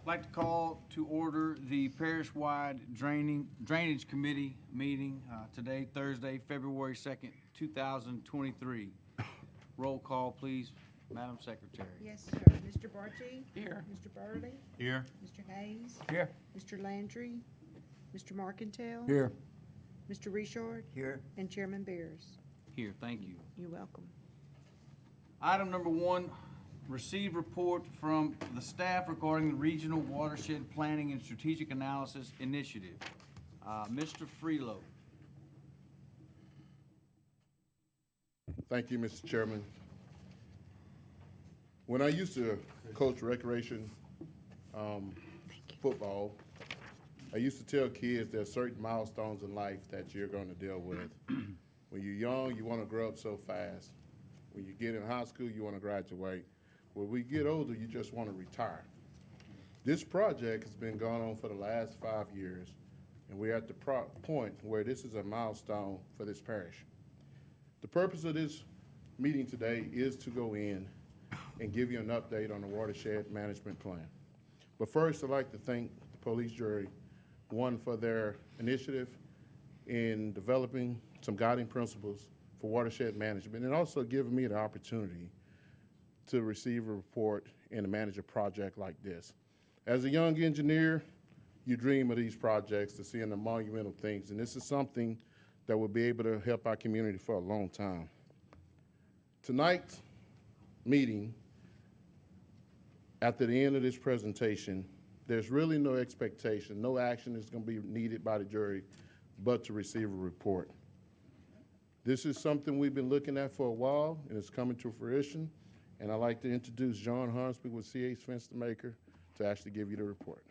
I'd like to call to order the Parishwide Drainage Committee meeting today, Thursday, February 2nd, 2023. Roll call, please, Madam Secretary. Yes, sir. Mr. Barchi? Here. Mr. Burley? Here. Mr. Hayes? Here. Mr. Landry? Mr. Markentile? Here. Mr. Richard? Here. And Chairman Bears. Here, thank you. You're welcome. Item number 1, receive report from the staff regarding the Regional Watershed Planning and Strategic Analysis Initiative. Mr. Freelow. Thank you, Mr. Chairman. When I used to coach recreation football, I used to tell kids there are certain milestones in life that you're going to deal with. When you're young, you want to grow up so fast. When you get in high school, you want to graduate. When we get older, you just want to retire. This project has been going on for the last 5 years, and we're at the point where this is a milestone for this parish. The purpose of this meeting today is to go in and give you an update on the watershed management plan. But first, I'd like to thank the police jury, one, for their initiative in developing some guiding principles for watershed management, and also giving me the opportunity to receive a report and to manage a project like this. As a young engineer, you dream of these projects, to seeing the monumental things, and this is something that will be able to help our community for a long time. Tonight's meeting, after the end of this presentation, there's really no expectation, no action is going to be needed by the jury, but to receive a report. This is something we've been looking at for a while, and it's coming to fruition. And I'd like to introduce John Hornsby with C.H. Fenstermaker to actually give you the report.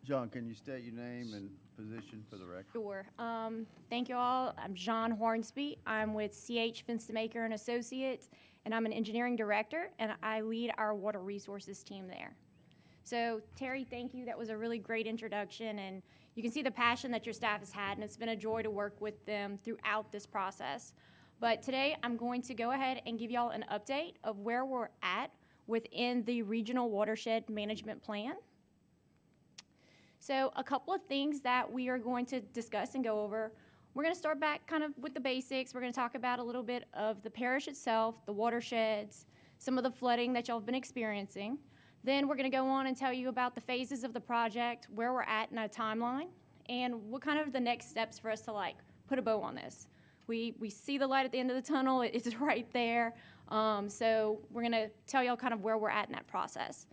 John, can you state your name and position for the record? Sure. Thank you all. I'm John Hornsby. I'm with C.H. Fenstermaker and Associates, and I'm an engineering director, and I lead our water resources team there. So, Terry, thank you. That was a really great introduction, and you can see the passion that your staff has had, and it's been a joy to work with them throughout this process. But today, I'm going to go ahead and give y'all an update of where we're at within the Regional Watershed Management Plan. So a couple of things that we are going to discuss and go over. We're going to start back kind of with the basics. We're going to talk about a little bit of the parish itself, the watersheds, some of the flooding that y'all have been experiencing. Then we're going to go on and tell you about the phases of the project, where we're at in a timeline, and what kind of the next steps for us to put a bow on this. We see the light at the end of the tunnel. It's right there. So we're going to tell y'all kind of where we're at in that process.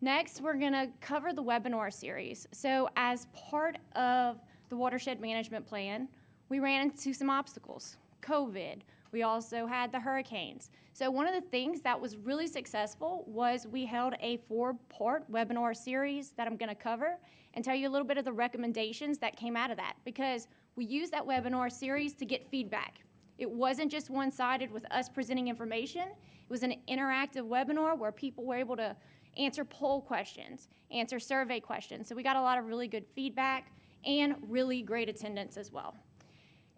Next, we're going to cover the webinar series. So as part of the watershed management plan, we ran into some obstacles. COVID. We also had the hurricanes. So one of the things that was really successful was we held a 4-part webinar series that I'm going to cover and tell you a little bit of the recommendations that came out of that, because we used that webinar series to get feedback. It wasn't just one-sided with us presenting information. It was an interactive webinar where people were able to answer poll questions, answer survey questions. So we got a lot of really good feedback and really great attendance as well.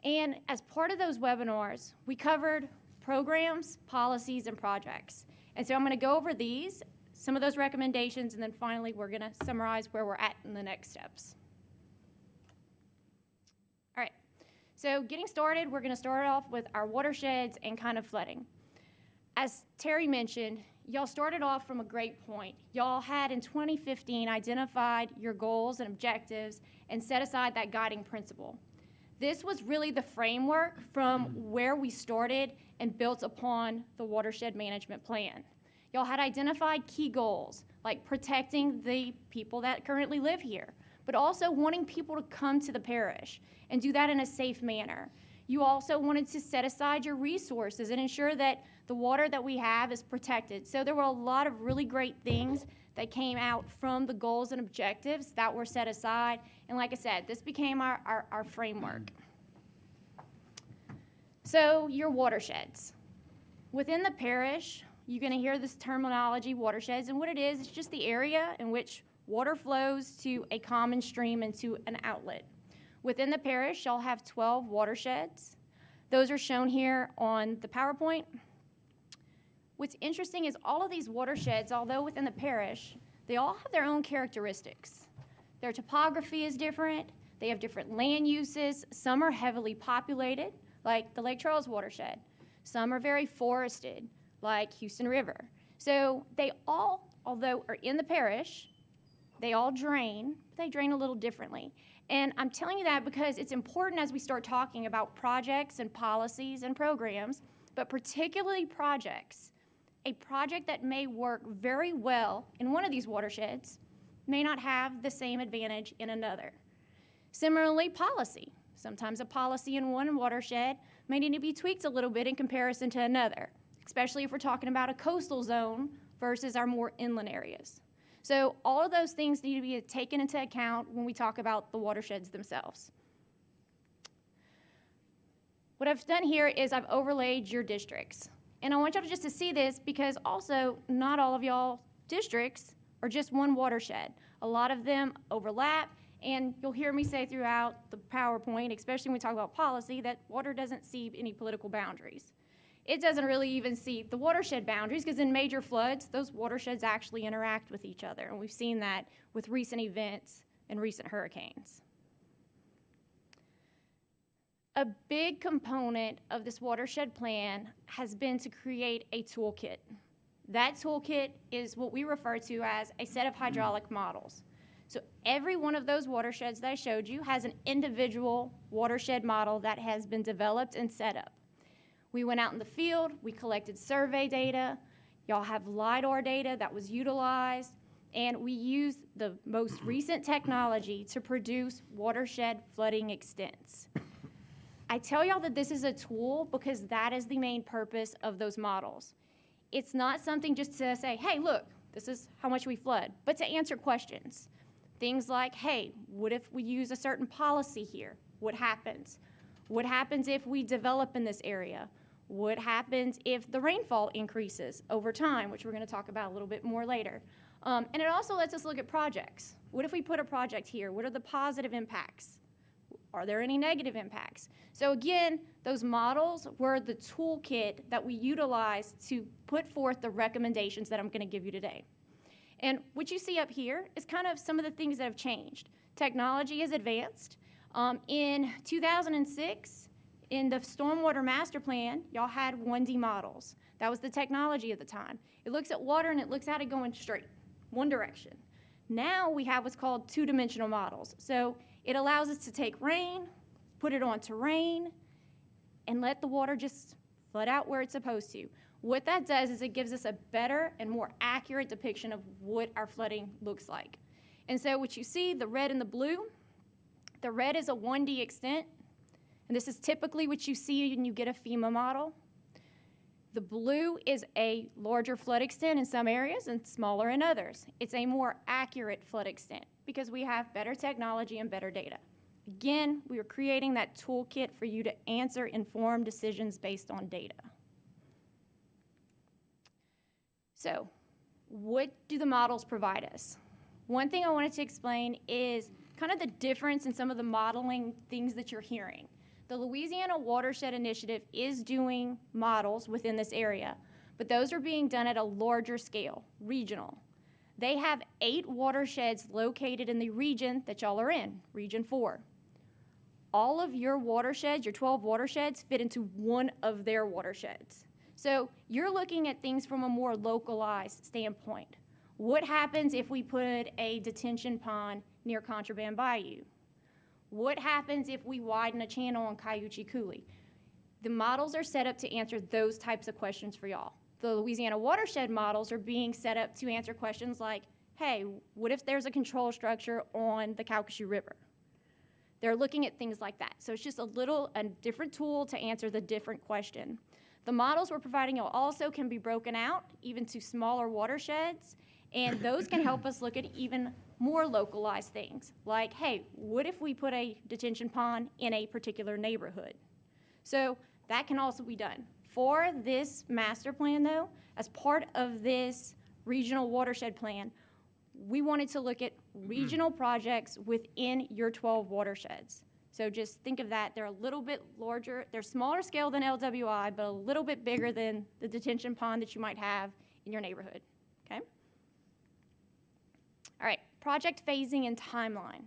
And as part of those webinars, we covered programs, policies, and projects. And so I'm going to go over these, some of those recommendations, and then finally we're going to summarize where we're at in the next steps. All right, so getting started, we're going to start off with our watersheds and kind of flooding. As Terry mentioned, y'all started off from a great point. Y'all had in 2015 identified your goals and objectives and set aside that guiding principle. This was really the framework from where we started and built upon the watershed management plan. Y'all had identified key goals, like protecting the people that currently live here, but also wanting people to come to the parish and do that in a safe manner. You also wanted to set aside your resources and ensure that the water that we have is protected. So there were a lot of really great things that came out from the goals and objectives that were set aside. And like I said, this became our framework. So your watersheds. Within the parish, you're going to hear this terminology, watersheds, and what it is, it's just the area in which water flows to a common stream and to an outlet. Within the parish, y'all have 12 watersheds. Those are shown here on the PowerPoint. What's interesting is all of these watersheds, although within the parish, they all have their own characteristics. Their topography is different. They have different land uses. Some are heavily populated, like the Lake Charles watershed. Some are very forested, like Houston River. So they all, although are in the parish, they all drain, but they drain a little differently. And I'm telling you that because it's important as we start talking about projects and policies and programs, but particularly projects. A project that may work very well in one of these watersheds may not have the same advantage in another. Similarly, policy. Sometimes a policy in one watershed may need to be tweaked a little bit in comparison to another, especially if we're talking about a coastal zone versus our more inland areas. So all of those things need to be taken into account when we talk about the watersheds themselves. What I've done here is I've overlaid your districts. And I want y'all just to see this because also not all of y'all districts are just one watershed. A lot of them overlap, and you'll hear me say throughout the PowerPoint, especially when we talk about policy, that water doesn't see any political boundaries. It doesn't really even see the watershed boundaries because in major floods, those watersheds actually interact with each other. And we've seen that with recent events and recent hurricanes. A big component of this watershed plan has been to create a toolkit. That toolkit is what we refer to as a set of hydraulic models. So every one of those watersheds that I showed you has an individual watershed model that has been developed and set up. We went out in the field, we collected survey data, y'all have LIDAR data that was utilized, and we used the most recent technology to produce watershed flooding extents. I tell y'all that this is a tool because that is the main purpose of those models. It's not something just to say, hey, look, this is how much we flood, but to answer questions. Things like, hey, what if we use a certain policy here? What happens? What happens if we develop in this area? What happens if the rainfall increases over time, which we're going to talk about a little bit more later. And it also lets us look at projects. What if we put a project here? What are the positive impacts? Are there any negative impacts? So again, those models were the toolkit that we utilized to put forth the recommendations that I'm going to give you today. And what you see up here is kind of some of the things that have changed. Technology has advanced. In 2006, in the Stormwater Master Plan, y'all had 1D models. That was the technology at the time. It looks at water and it looks at it going straight, one direction. Now we have what's called two-dimensional models. So it allows us to take rain, put it on terrain, and let the water just flood out where it's supposed to. What that does is it gives us a better and more accurate depiction of what our flooding looks like. And so what you see, the red and the blue, the red is a 1D extent, and this is typically what you see when you get a FEMA model. The blue is a larger flood extent in some areas and smaller in others. It's a more accurate flood extent because we have better technology and better data. Again, we are creating that toolkit for you to answer informed decisions based on data. So, what do the models provide us? One thing I wanted to explain is kind of the difference in some of the modeling things that you're hearing. The Louisiana Watershed Initiative is doing models within this area, but those are being done at a larger scale, regional. They have 8 watersheds located in the region that y'all are in, Region 4. All of your watersheds, your 12 watersheds, fit into one of their watersheds. So you're looking at things from a more localized standpoint. What happens if we put a detention pond near Contraband Bayou? What happens if we widen a channel on Cayuchi Coulee? The models are set up to answer those types of questions for y'all. The Louisiana watershed models are being set up to answer questions like, hey, what if there's a control structure on the Calcasieu River? They're looking at things like that. So it's just a different tool to answer the different question. The models we're providing y'all also can be broken out even to smaller watersheds, and those can help us look at even more localized things, like, hey, what if we put a detention pond in a particular neighborhood? So that can also be done. For this master plan, though, as part of this regional watershed plan, we wanted to look at regional projects within your 12 watersheds. So just think of that. They're a little bit larger. They're smaller scale than LWI, but a little bit bigger than the detention pond that you might have in your neighborhood, okay? All right, project phasing and timeline.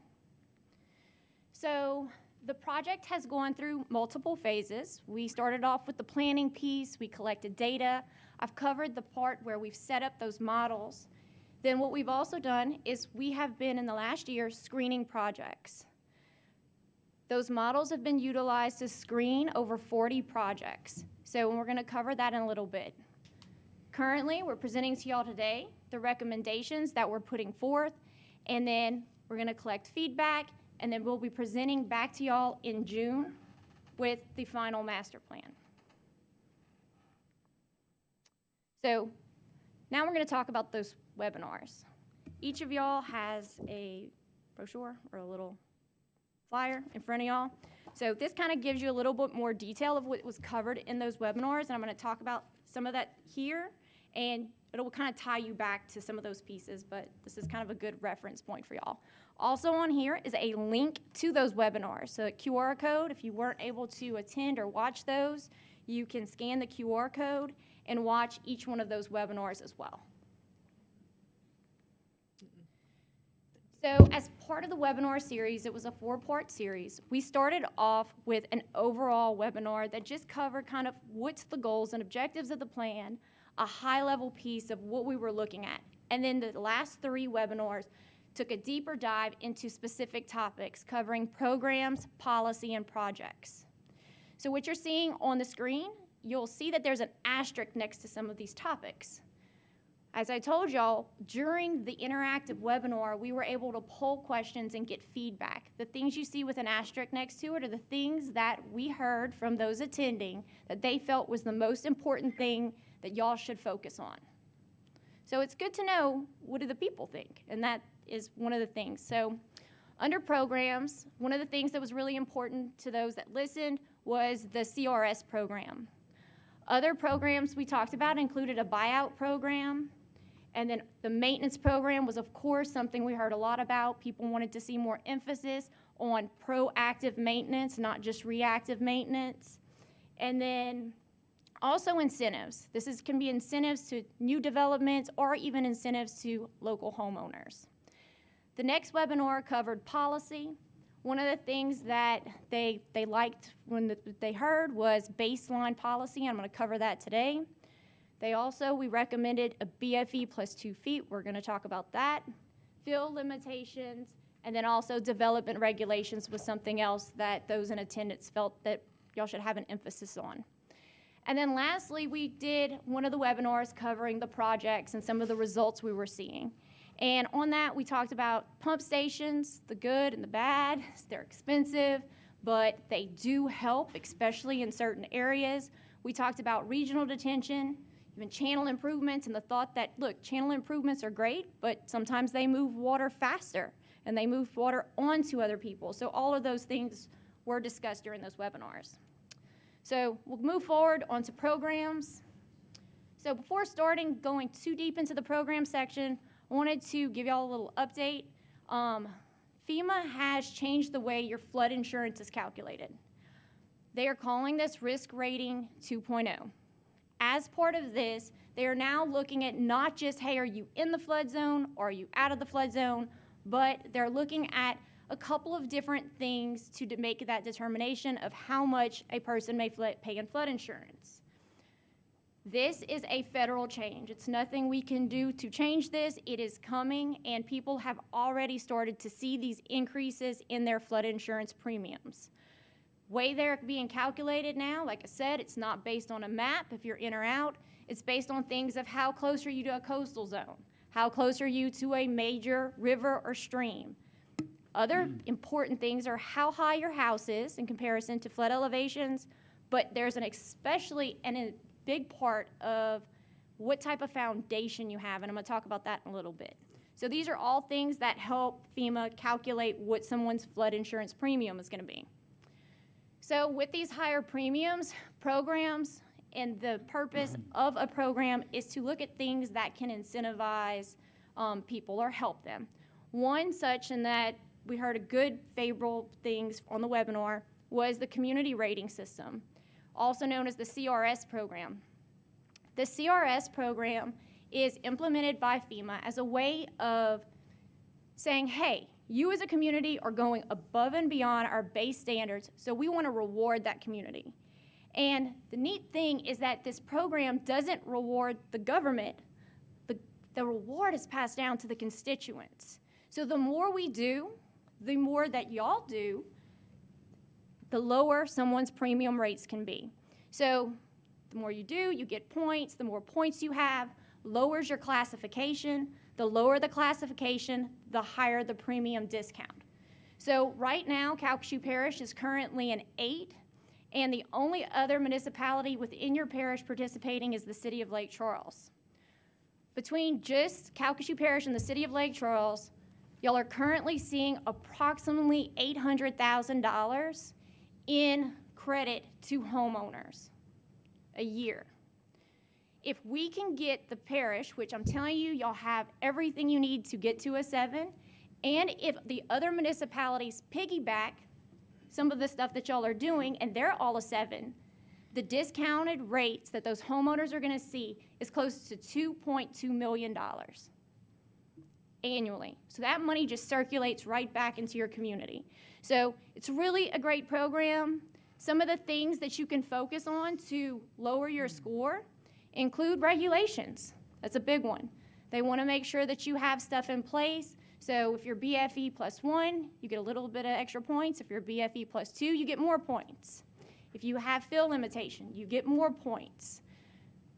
So the project has gone through multiple phases. We started off with the planning piece. We collected data. I've covered the part where we've set up those models. Then what we've also done is we have been, in the last year, screening projects. Those models have been utilized to screen over 40 projects. So we're going to cover that in a little bit. Currently, we're presenting to y'all today the recommendations that we're putting forth, and then we're going to collect feedback, and then we'll be presenting back to y'all in June with the final master plan. So now we're going to talk about those webinars. Each of y'all has a brochure or a little flyer in front of y'all. So this kind of gives you a little bit more detail of what was covered in those webinars, and I'm going to talk about some of that here, and it'll kind of tie you back to some of those pieces, but this is kind of a good reference point for y'all. Also on here is a link to those webinars. So a QR code, if you weren't able to attend or watch those, you can scan the QR code and watch each one of those webinars as well. So as part of the webinar series, it was a 4-part series. We started off with an overall webinar that just covered kind of what's the goals and objectives of the plan, a high-level piece of what we were looking at. And then the last 3 webinars took a deeper dive into specific topics covering programs, policy, and projects. So what you're seeing on the screen, you'll see that there's an asterisk next to some of these topics. As I told y'all, during the interactive webinar, we were able to poll questions and get feedback. The things you see with an asterisk next to it are the things that we heard from those attending that they felt was the most important thing that y'all should focus on. So it's good to know, what do the people think? And that is one of the things. So under programs, one of the things that was really important to those that listened was the CRS program. Other programs we talked about included a buyout program, and then the maintenance program was, of course, something we heard a lot about. People wanted to see more emphasis on proactive maintenance, not just reactive maintenance. And then also incentives. Can be incentives to new developments or even incentives to local homeowners. The next webinar covered policy. One of the things that they liked when they heard was baseline policy. I'm going to cover that today. We recommended a BFE plus 2 feet. We're going to talk about that. Fill limitations, and then also development regulations was something else that those in attendance felt that y'all should have an emphasis on. And then lastly, we did one of the webinars covering the projects and some of the results we were seeing. And on that, we talked about pump stations, the good and the bad. They're expensive, but they do help, especially in certain areas. We talked about regional detention, even channel improvements, and the thought that, look, channel improvements are great, but sometimes they move water faster, and they move water onto other people. So all of those things were discussed during those webinars. So we'll move forward onto programs. So before going too deep into the program section, I wanted to give y'all a little update. FEMA has changed the way your flood insurance is calculated. They are calling this risk rating 2.0. As part of this, they are now looking at not just, hey, are you in the flood zone or are you out of the flood zone, but they're looking at a couple of different things to make that determination of how much a person may pay in flood insurance. This is a federal change. It's nothing we can do to change this. It is coming, and people have already started to see these increases in their flood insurance premiums. Way they're being calculated now, like I said, it's not based on a map if you're in or out. It's based on things of how close are you to a coastal zone? How close are you to a major river or stream? Other important things are how high your house is in comparison to flood elevations, but there's an especially and a big part of what type of foundation you have, and I'm going to talk about that in a little bit. So these are all things that help FEMA calculate what someone's flood insurance premium is going to be. So with these higher premiums, programs, and the purpose of a program is to look at things that can incentivize people or help them. One such in that we heard a good favorable things on the webinar was the community rating system, also known as the CRS program. The CRS program is implemented by FEMA as a way of saying, hey, you as a community are going above and beyond our base standards, so we want to reward that community. And the neat thing is that this program doesn't reward the government. The reward is passed down to the constituents. So the more we do, the more that y'all do, the lower someone's premium rates can be. So the more you do, you get points. The more points you have, lowers your classification. The lower the classification, the higher the premium discount. So right now, Calcasieu Parish is currently an 8, and the only other municipality within your parish participating is the city of Lake Charles. Between just Calcasieu Parish and the city of Lake Charles, y'all are currently seeing approximately $800,000 in credit to homeowners a year. If we can get the parish, which I'm telling you, y'all have everything you need to get to a 7, and if the other municipalities piggyback some of the stuff that y'all are doing and they're all a 7, the discounted rates that those homeowners are going to see is close to $2.2 million annually. So that money just circulates right back into your community. So it's really a great program. Some of the things that you can focus on to lower your score include regulations. That's a big one. They want to make sure that you have stuff in place. So if you're BFE +1, you get a little bit of extra points. If you're BFE +2, you get more points. If you have fill limitation, you get more points.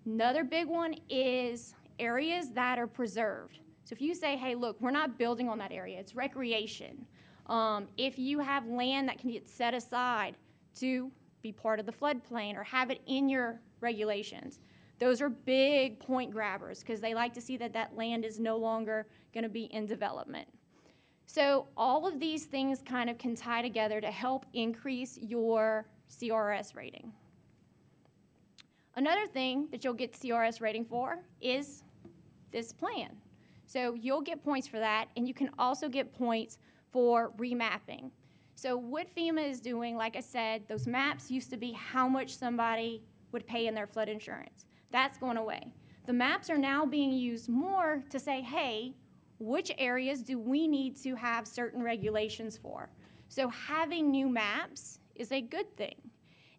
Another big one is areas that are preserved. So if you say, hey, look, we're not building on that area, it's recreation. If you have land that can get set aside to be part of the floodplain or have it in your regulations, those are big point grabbers because they like to see that that land is no longer going to be in development. So all of these things kind of can tie together to help increase your CRS rating. Another thing that you'll get CRS rating for is this plan. So you'll get points for that, and you can also get points for remapping. So what FEMA is doing, like I said, those maps used to be how much somebody would pay in their flood insurance. That's going away. The maps are now being used more to say, hey, which areas do we need to have certain regulations for? So having new maps is a good thing.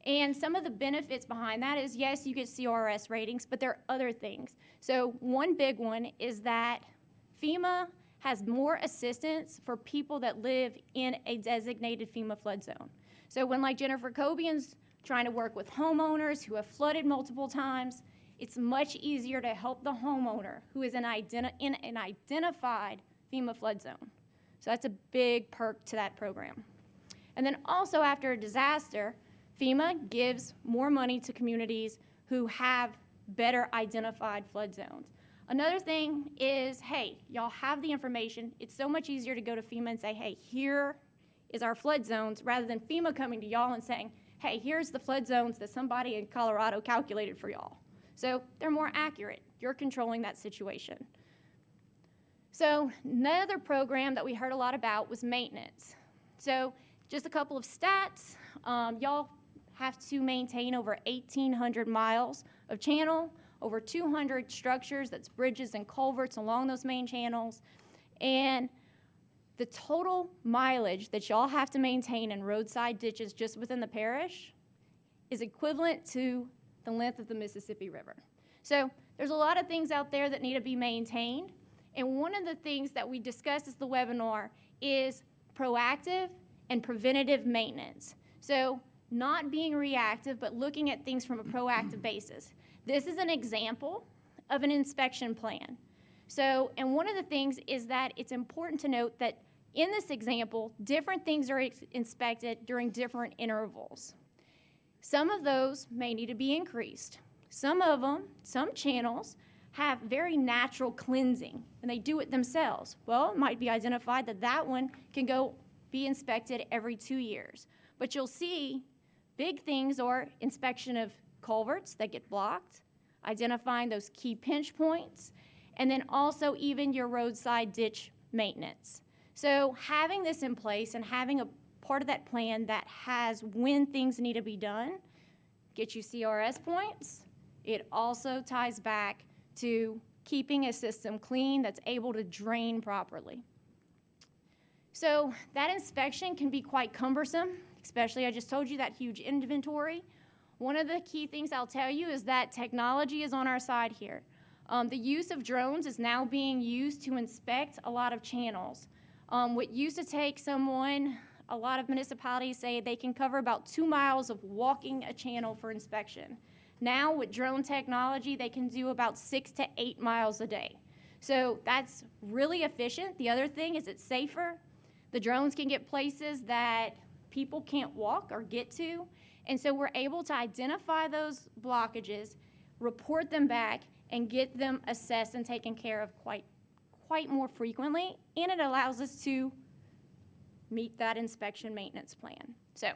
And some of the benefits behind that is, yes, you get CRS ratings, but there are other things. So one big one is that FEMA has more assistance for people that live in a designated FEMA flood zone. So when like Jennifer Cobian's trying to work with homeowners who have flooded multiple times, it's much easier to help the homeowner who is in an identified FEMA flood zone. So that's a big perk to that program. And then also after a disaster, FEMA gives more money to communities who have better identified flood zones. Another thing is, hey, y'all have the information. It's so much easier to go to FEMA and say, hey, here is our flood zones, rather than FEMA coming to y'all and saying, hey, here's the flood zones that somebody in Colorado calculated for y'all. So they're more accurate. You're controlling that situation. So another program that we heard a lot about was maintenance. So just a couple of stats. Y'all have to maintain over 1,800 miles of channel, over 200 structures, that's bridges and culverts along those main channels. And the total mileage that y'all have to maintain in roadside ditches just within the parish is equivalent to the length of the Mississippi River. So there's a lot of things out there that need to be maintained. And one of the things that we discussed as the webinar is proactive and preventative maintenance. So not being reactive, but looking at things from a proactive basis. This is an example of an inspection plan. So, and one of the things is that it's important to note that in this example, different things are inspected during different intervals. Some of those may need to be increased. Some of them, some channels, have very natural cleansing, and they do it themselves. Well, it might be identified that that one can go be inspected every 2 years. But you'll see big things are inspection of culverts that get blocked, identifying those key pinch points, and then also even your roadside ditch maintenance. So having this in place and having a part of that plan that has when things need to be done, get you CRS points. It also ties back to keeping a system clean that's able to drain properly. So that inspection can be quite cumbersome, especially I just told you that huge inventory. One of the key things I'll tell you is that technology is on our side here. The use of drones is now being used to inspect a lot of channels. What used to take someone, a lot of municipalities say they can cover about 2 miles of walking a channel for inspection. Now with drone technology, they can do about 6 to 8 miles a day. So that's really efficient. The other thing is it's safer. The drones can get places that people can't walk or get to. And so we're able to identify those blockages, report them back, and get them assessed and taken care of quite more frequently. And it allows us to meet that inspection maintenance plan. So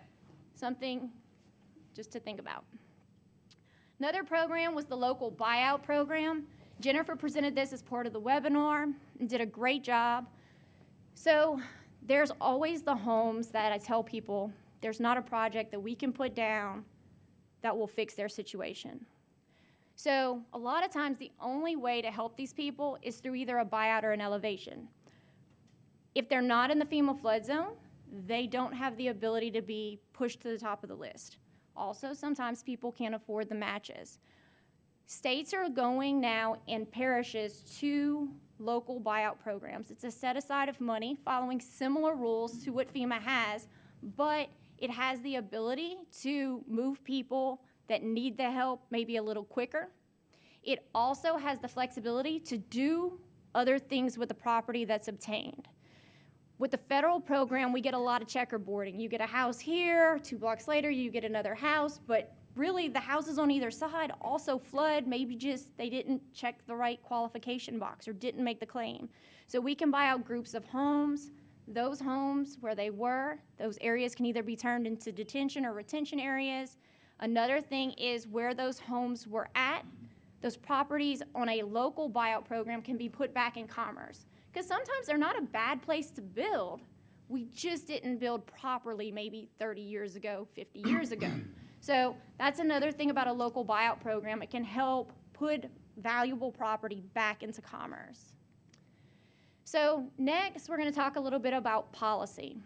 something just to think about. Another program was the local buyout program. Jennifer presented this as part of the webinar and did a great job. So there's always the homes that I tell people there's not a project that we can put down that will fix their situation. So a lot of times the only way to help these people is through either a buyout or an elevation. If they're not in the FEMA flood zone, they don't have the ability to be pushed to the top of the list. Also, sometimes people can't afford the matches. States are going now in parishes to local buyout programs. It's a set aside of money following similar rules to what FEMA has, but it has the ability to move people that need the help maybe a little quicker. It also has the flexibility to do other things with the property that's obtained. With the federal program, we get a lot of checkerboarding. You get a house here, 2 blocks later, you get another house, but really the houses on either side also flood, maybe just they didn't check the right qualification box or didn't make the claim. So we can buy out groups of homes. Those homes where they were, those areas can either be turned into detention or retention areas. Another thing is where those homes were at, those properties on a local buyout program can be put back in commerce. Because sometimes they're not a bad place to build. We just didn't build properly maybe 30 years ago, 50 years ago. So that's another thing about a local buyout program. It can help put valuable property back into commerce. So next, we're going to talk a little bit about policy.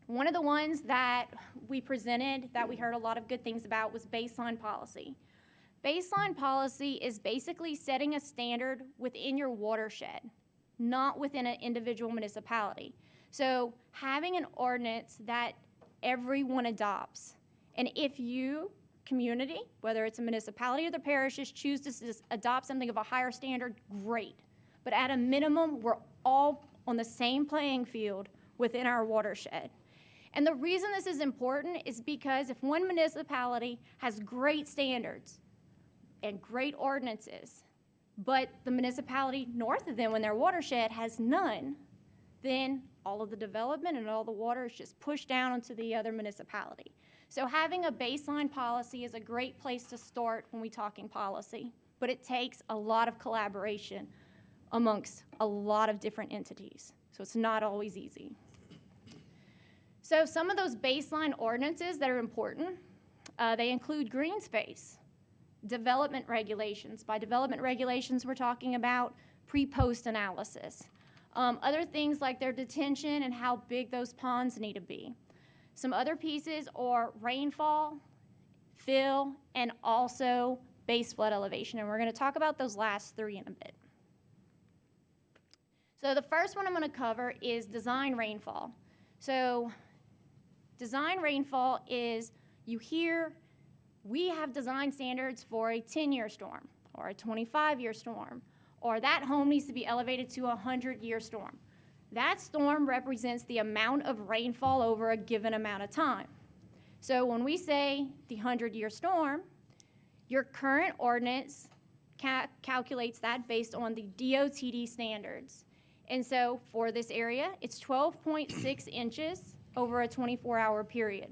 One of the ones that we presented that we heard a lot of good things about was baseline policy. Baseline policy is basically setting a standard within your watershed, not within an individual municipality. So having an ordinance that everyone adopts. And if you, community, whether it's a municipality or the parishes, choose to adopt something of a higher standard, great. But at a minimum, we're all on the same playing field within our watershed. And the reason this is important is because if one municipality has great standards and great ordinances, but the municipality north of them in their watershed has none, then all of the development and all the water is just pushed down onto the other municipality. So having a baseline policy is a great place to start when we're talking policy, but it takes a lot of collaboration amongst a lot of different entities. So it's not always easy. So some of those baseline ordinances that are important, they include green space, development regulations. By development regulations, we're talking about pre-post analysis. Other things like their detention and how big those ponds need to be. Some other pieces are rainfall, fill, and also base flood elevation. And we're going to talk about those last three in a bit. So the first one I'm going to cover is design rainfall. So design rainfall is, you hear, we have design standards for a 10-year storm or a 25-year storm, or that home needs to be elevated to a 100-year storm. That storm represents the amount of rainfall over a given amount of time. So when we say the 100-year storm, your current ordinance calculates that based on the DOTD standards. And so for this area, it's 12.6 inches over a 24-hour period.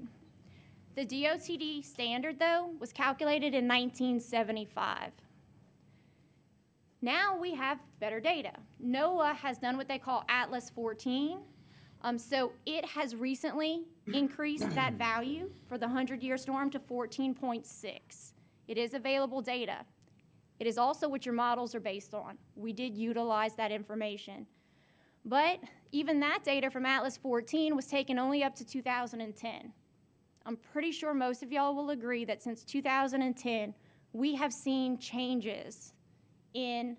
The DOTD standard, though, was calculated in 1975. Now we have better data. NOAA has done what they call Atlas 14. So it has recently increased that value for the 100-year storm to 14.6. It is available data. It is also what your models are based on. We did utilize that information. But even that data from Atlas 14 was taken only up to 2010. I'm pretty sure most of y'all will agree that since 2010, we have seen changes in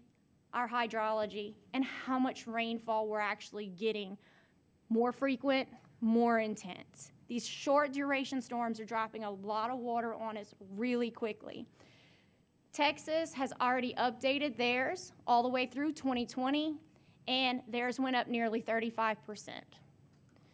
our hydrology and how much rainfall we're actually getting. More frequent, more intense. These short duration storms are dropping a lot of water on us really quickly. Texas has already updated theirs all the way through 2020, and theirs went up nearly 35%.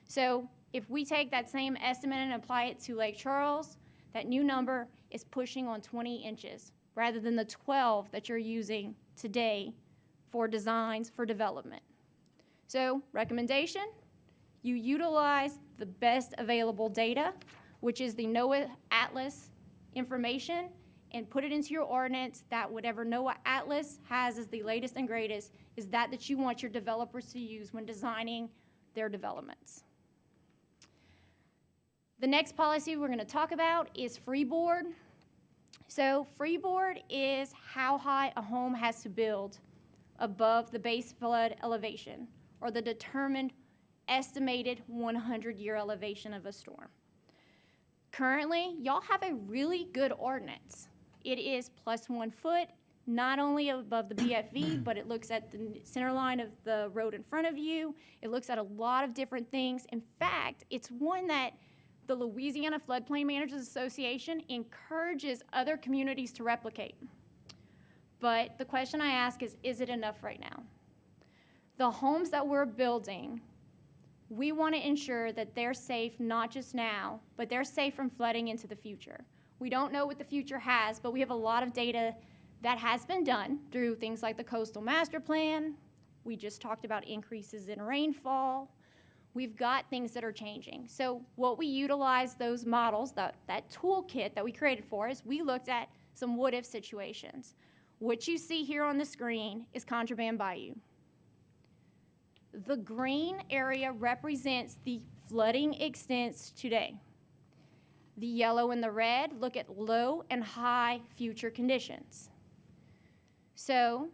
So if we take that same estimate and apply it to Lake Charles, that new number is pushing on 20 inches rather than the 12 that you're using today for designs for development. So recommendation, you utilize the best available data, which is the NOAA Atlas information, and put it into your ordinance that whatever NOAA Atlas has as the latest and greatest is that you want your developers to use when designing their developments. The next policy we're going to talk about is FREEBOARD. So FREEBOARD is how high a home has to build above the base flood elevation, or the determined estimated 100-year elevation of a storm. Currently, y'all have a really good ordinance. It is +1 foot, not only above the BFE, but it looks at the center line of the road in front of you. It looks at a lot of different things. In fact, it's one that the Louisiana Floodplain Managers Association encourages other communities to replicate. But the question I ask is it enough right now? The homes that we're building, we want to ensure that they're safe not just now, but they're safe from flooding into the future. We don't know what the future has, but we have a lot of data that has been done through things like the Coastal Master Plan. We just talked about increases in rainfall. We've got things that are changing. So what we utilize those models, that toolkit that we created for us, we looked at some what-if situations. What you see here on the screen is Contraband Bayou. The green area represents the flooding extents today. The yellow and the red look at low and high future conditions. So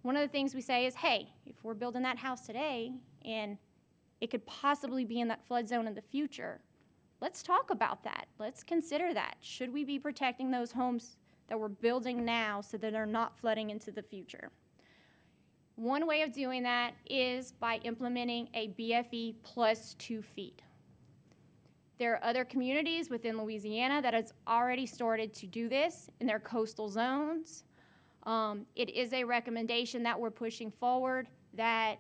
one of the things we say is, hey, if we're building that house today and it could possibly be in that flood zone in the future, let's talk about that. Let's consider that. Should we be protecting those homes that we're building now so that they're not flooding into the future? One way of doing that is by implementing a BFE +2 feet. There are other communities within Louisiana that has already started to do this in their coastal zones. It is a recommendation that we're pushing forward that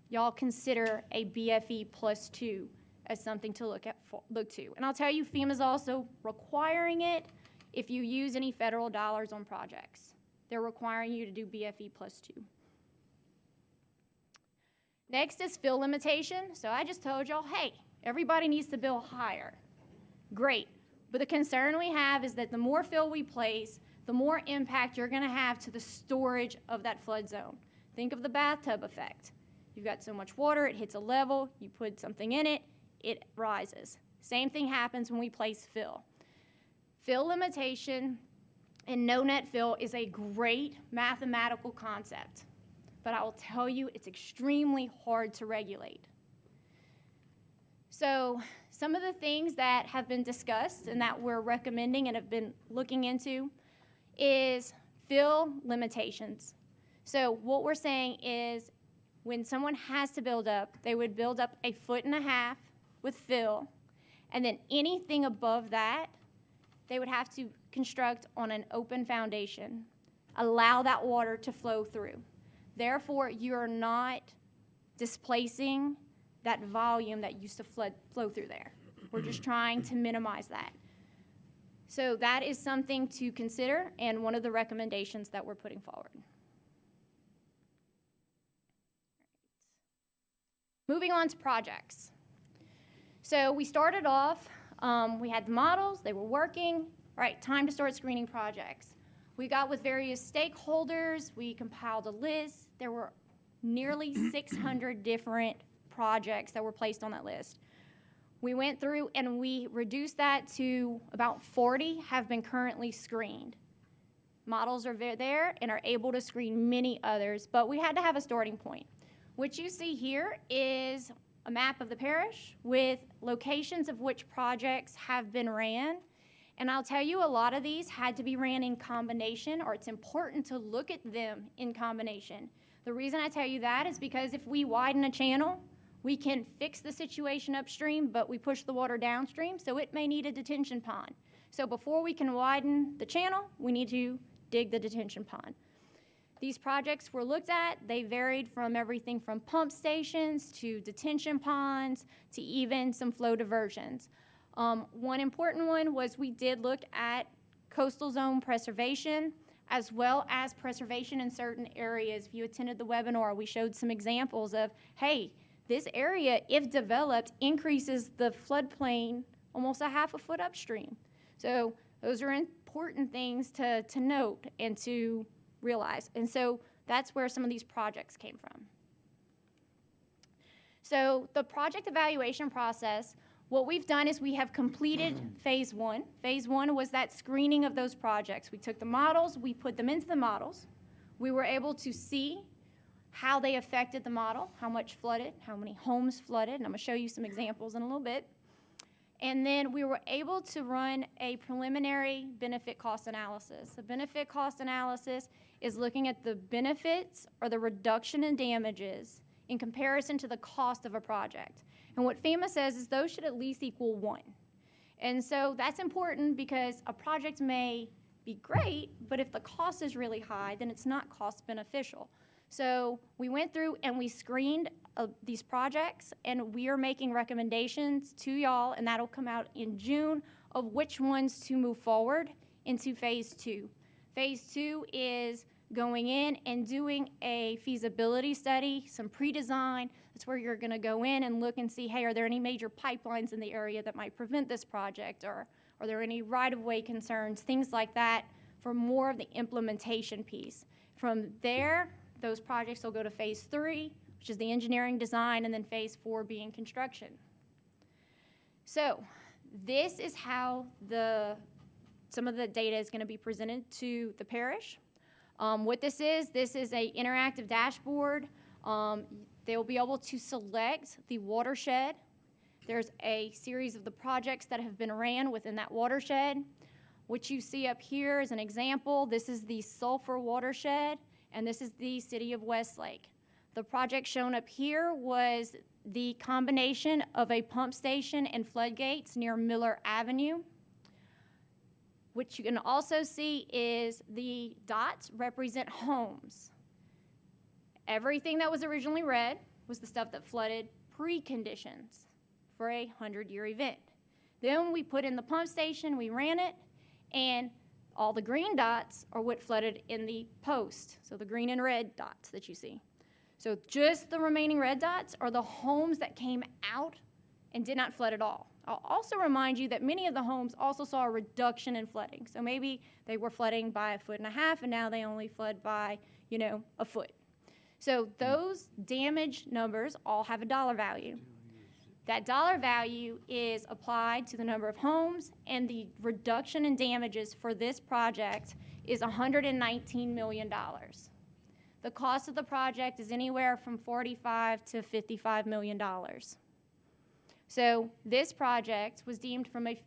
y'all consider a BFE +2 as something to look to. And I'll tell you, FEMA's also requiring it if you use any federal dollars on projects. They're requiring you to do BFE +2. Next is fill limitation. So I just told y'all, hey, everybody needs to build higher. Great. But the concern we have is that the more fill we place, the more impact you're going to have to the storage of that flood zone. Think of the bathtub effect. You've got so much water, it hits a level, you put something in it, it rises. Same thing happens when we place fill. Fill limitation and no net fill is a great mathematical concept, but I will tell you it's extremely hard to regulate. So some of the things that have been discussed and that we're recommending and have been looking into is fill limitations. So what we're saying is when someone has to build up, they would build up 1.5 feet with fill, and then anything above that, they would have to construct on an open foundation, allow that water to flow through. Therefore, you're not displacing that volume that used to flow through there. We're just trying to minimize that. So that is something to consider and one of the recommendations that we're putting forward. Moving on to projects. So we started off, we had the models, they were working. All right, time to start screening projects. We got with various stakeholders, we compiled a list. There were nearly 600 different projects that were placed on that list. We went through and we reduced that to about 40 have been currently screened. Models are there and are able to screen many others, but we had to have a starting point. What you see here is a map of the parish with locations of which projects have been ran. And I'll tell you, a lot of these had to be ran in combination, or it's important to look at them in combination. The reason I tell you that is because if we widen a channel, we can fix the situation upstream, but we push the water downstream, so it may need a detention pond. So before we can widen the channel, we need to dig the detention pond. These projects were looked at. They varied from everything from pump stations to detention ponds to even some flow diversions. One important one was we did look at coastal zone preservation as well as preservation in certain areas. If you attended the webinar, we showed some examples of, hey, this area, if developed, increases the floodplain almost a half a foot upstream. So those are important things to note and to realize. And so that's where some of these projects came from. So the project evaluation process, what we've done is we have completed phase one. Phase one was that screening of those projects. We took the models, we put them into the models. We were able to see how they affected the model, how much flooded, how many homes flooded, and I'm gonna show you some examples in a little bit. And then we were able to run a preliminary benefit cost analysis. The benefit cost analysis is looking at the benefits or the reduction in damages in comparison to the cost of a project. And what FEMA says is those should at least equal 1. And so that's important because a project may be great, but if the cost is really high, then it's not cost beneficial. So we went through and we screened these projects, and we are making recommendations to y'all, and that'll come out in June, of which ones to move forward into phase 2. Phase 2 is going in and doing a feasibility study, some pre-design. That's where you're gonna go in and look and see, hey, are there any major pipelines in the area that might prevent this project, or are there any right-of-way concerns, things like that, for more of the implementation piece. From there, those projects will go to phase 3, which is the engineering design, and then phase 4 being construction. So this is how some of the data is gonna be presented to the parish. What this is a interactive dashboard. They'll be able to select the watershed. There's a series of the projects that have been ran within that watershed. What you see up here is an example. This is the Sulphur watershed, and this is the city of Westlake. The project shown up here was the combination of a pump station and floodgates near Miller Avenue. What you can also see is the dots represent homes. Everything that was originally red was the stuff that flooded preconditions for a 100-year event. Then we put in the pump station, we ran it, and all the green dots are what flooded in the post. So the green and red dots that you see. So just the remaining red dots are the homes that came out and did not flood at all. I'll also remind you that many of the homes also saw a reduction in flooding. So maybe they were flooding by 1.5 feet and now they only flood by, a foot. So those damage numbers all have a dollar value. That dollar value is applied to the number of homes, and the reduction in damages for this project is $119 million. The cost of the project is anywhere from $45 to $55 million. So this project was deemed from a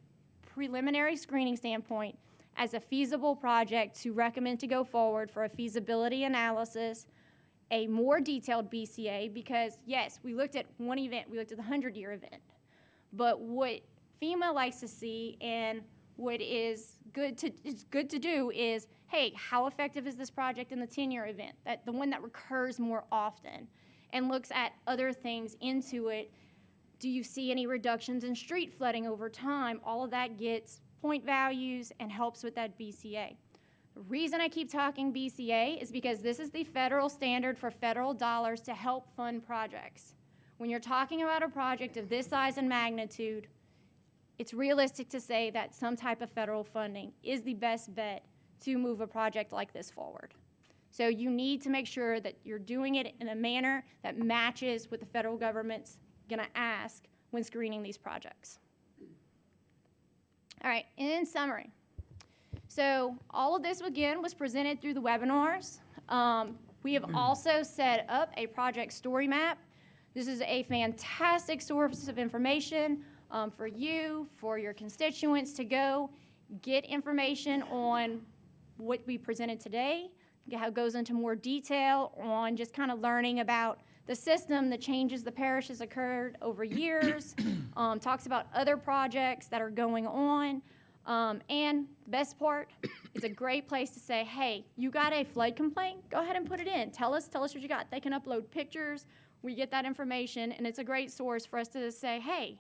preliminary screening standpoint as a feasible project to recommend to go forward for a feasibility analysis, a more detailed BCA, because yes, we looked at one event, we looked at the 100-year event. But what FEMA likes to see and what is good to do is, hey, how effective is this project in the 10-year event, the one that recurs more often, and looks at other things into it. Do you see any reductions in street flooding over time? All of that gets point values and helps with that BCA. The reason I keep talking BCA is because this is the federal standard for federal dollars to help fund projects. When you're talking about a project of this size and magnitude, it's realistic to say that some type of federal funding is the best bet to move a project like this forward. So you need to make sure that you're doing it in a manner that matches what the federal government's going to ask when screening these projects. All right, in summary. So all of this, again, was presented through the webinars. We have also set up a project story map. This is a fantastic source of information for you, for your constituents to go get information on what we presented today, how it goes into more detail on just kind of learning about the system, the changes the parish has occurred over years, talks about other projects that are going on, and the best part, it's a great place to say, hey, you got a flood complaint? Go ahead and put it in. Tell us what you got. They can upload pictures. We get that information, and it's a great source for us to say, hey,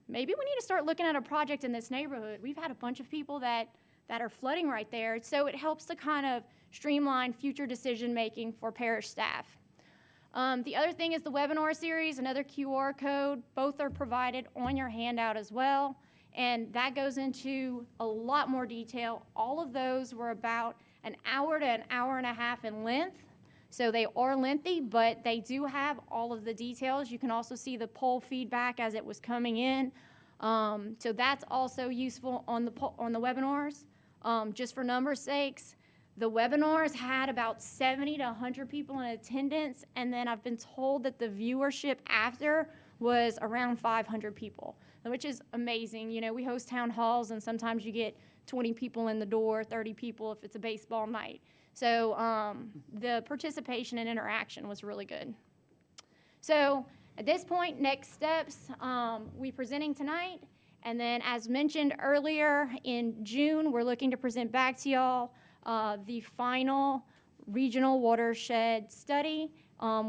maybe we need to start looking at a project in this neighborhood. We've had a bunch of people that are flooding right there, so it helps to kind of streamline future decision-making for parish staff. The other thing is the webinar series, another QR code. Both are provided on your handout as well, and that goes into a lot more detail. All of those were about an hour to an hour and a half in length, so they are lengthy, but they do have all of the details. You can also see the poll feedback as it was coming in, so that's also useful on the webinars. Just for numbers' sakes, the webinars had about 70 to 100 people in attendance, and then I've been told that the viewership after was around 500 people, which is amazing. You know, we host town halls, and sometimes you get 20 people in the door, 30 people if it's a baseball night. So the participation and interaction was really good. So at this point, next steps, we presenting tonight, and then as mentioned earlier, in June, we're looking to present back to y'all the final regional watershed study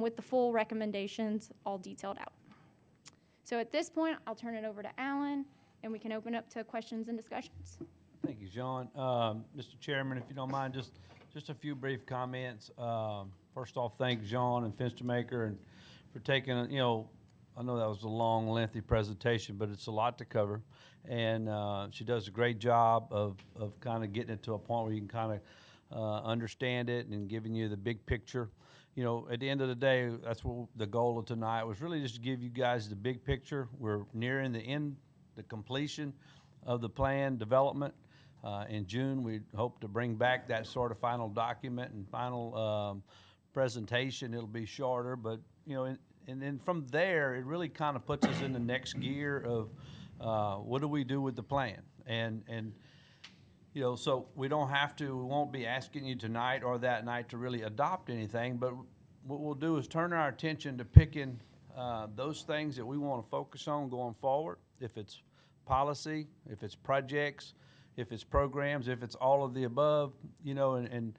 with the full recommendations all detailed out. So at this point, I'll turn it over to Alan, and we can open up to questions and discussions. Thank you, John. Mr. Chairman, if you don't mind, just a few brief comments. First off, thank John and Fenstermaker and for taking, I know that was a long, lengthy presentation, but it's a lot to cover. And she does a great job of kind of getting it to a point where you can kind of understand it and giving you the big picture. At the end of the day, that's what the goal of tonight was, really just to give you guys the big picture. We're nearing the end, the completion of the plan development. In June, we hope to bring back that sort of final document and final presentation. It'll be shorter, but, and then from there, it really kind of puts us in the next gear of what do we do with the plan? And so we won't be asking you tonight or that night to really adopt anything, but what we'll do is turn our attention to picking those things that we want to focus on going forward. If it's policy, if it's projects, if it's programs, if it's all of the above, and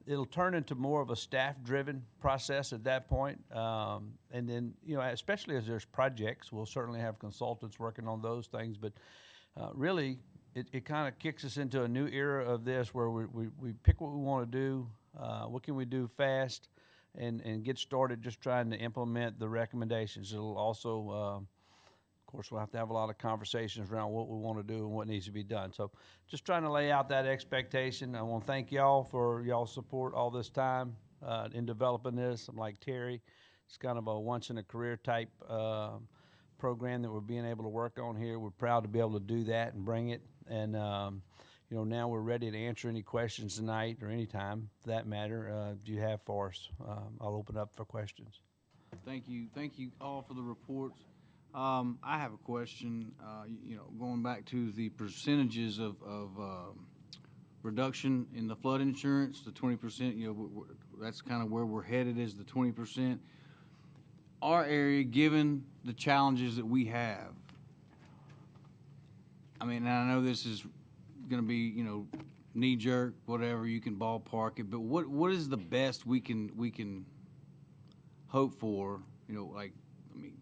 it'll turn into more of a staff-driven process at that point. And then, especially as there's projects, we'll certainly have consultants working on those things, but really, it kind of kicks us into a new era of this where we pick what we want to do, what can we do fast, and get started just trying to implement the recommendations. It'll also, of course, we'll have to have a lot of conversations around what we want to do and what needs to be done. So just trying to lay out that expectation. I want to thank y'all for y'all's support all this time in developing this. I'm like Terry, it's kind of a once-in-a-career type program that we're being able to work on here. We're proud to be able to do that and bring it. And, now we're ready to answer any questions tonight or any time, for that matter, do you have for us? I'll open up for questions. Thank you all for the reports. I have a question, going back to the percentages of reduction in the flood insurance, the 20%, that's kind of where we're headed, is the 20%. Our area, given the challenges that we have, I mean, and I know this is going to be, knee jerk, whatever, you can ballpark it, but what is the best we can hope for?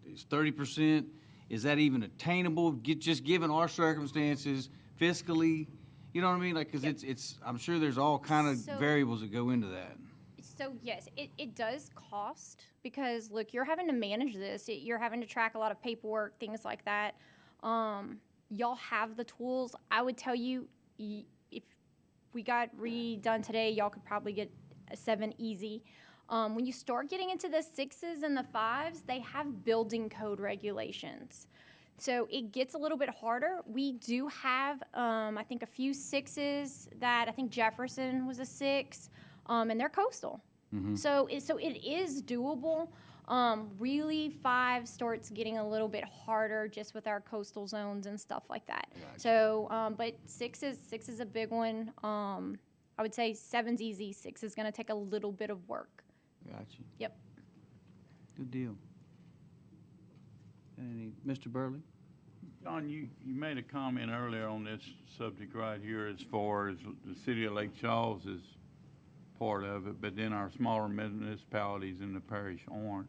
Is 30%, is that even attainable? Just given our circumstances fiscally, you know what I mean? Because it's I'm sure there's all kind of variables that go into that. So yes, it does cost, because look, you're having to manage this. You're having to track a lot of paperwork, things like that. Y'all have the tools. I would tell you, if we got redone today, y'all could probably get a 7 easy. When you start getting into the 6s and the 5s, they have building code regulations. So it gets a little bit harder. We do have, I think, a few 6s that I think Jefferson was a 6, and they're coastal. So it is doable. Really, 5 starts getting a little bit harder just with our coastal zones and stuff like that. Gotcha. So, but 6 is a big one. I would say 7's easy. 6 is going to take a little bit of work. Gotcha. Yep. Good deal. Mr. Burley? John, you made a comment earlier on this subject right here as far as the city of Lake Charles is part of it, but then our smaller municipalities in the parish aren't.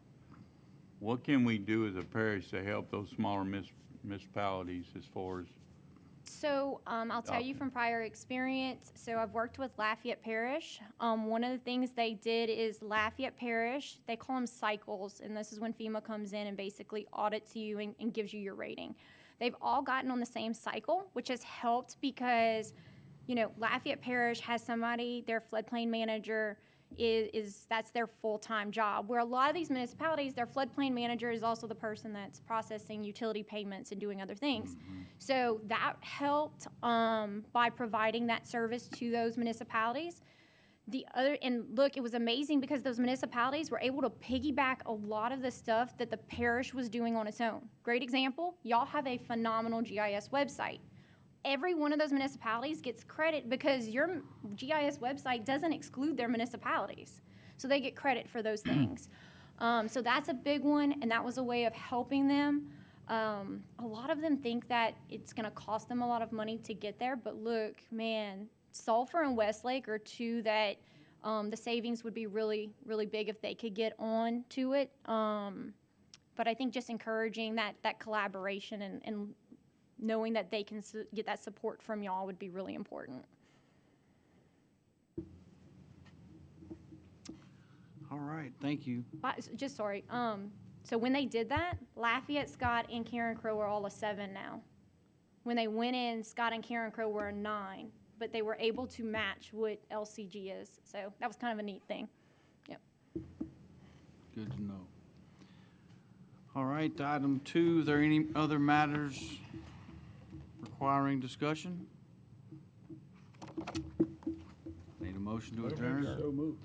What can we do as a parish to help those smaller municipalities as far as? So I'll tell you from prior experience, so I've worked with Lafayette Parish. One of the things they did is Lafayette Parish, they call them cycles, and this is when FEMA comes in and basically audits you and gives you your rating. They've all gotten on the same cycle, which has helped because, you know, Lafayette Parish has somebody, their floodplain manager that's their full-time job, where a lot of these municipalities, their floodplain manager is also the person that's processing utility payments and doing other things. So that helped by providing that service to those municipalities. And look, it was amazing because those municipalities were able to piggyback a lot of the stuff that the parish was doing on its own. Great example, y'all have a phenomenal GIS website. Every one of those municipalities gets credit because your GIS website doesn't exclude their municipalities. So they get credit for those things. So that's a big one, and that was a way of helping them. A lot of them think that it's going to cost them a lot of money to get there, but look, man, Sulphur and Westlake are 2 that the savings would be really, really big if they could get on to it. But I think just encouraging that collaboration and knowing that they can get that support from y'all would be really important. All right, thank you. Just sorry. So when they did that, Lafayette, Scott, and Karen Crow are all a 7 now. When they went in, Scott and Karen Crow were a 9, but they were able to match what LCG is. So that was kind of a neat thing. Yep. Good to know. All right, item 2, is there any other matters requiring discussion? Need a motion to adjourn?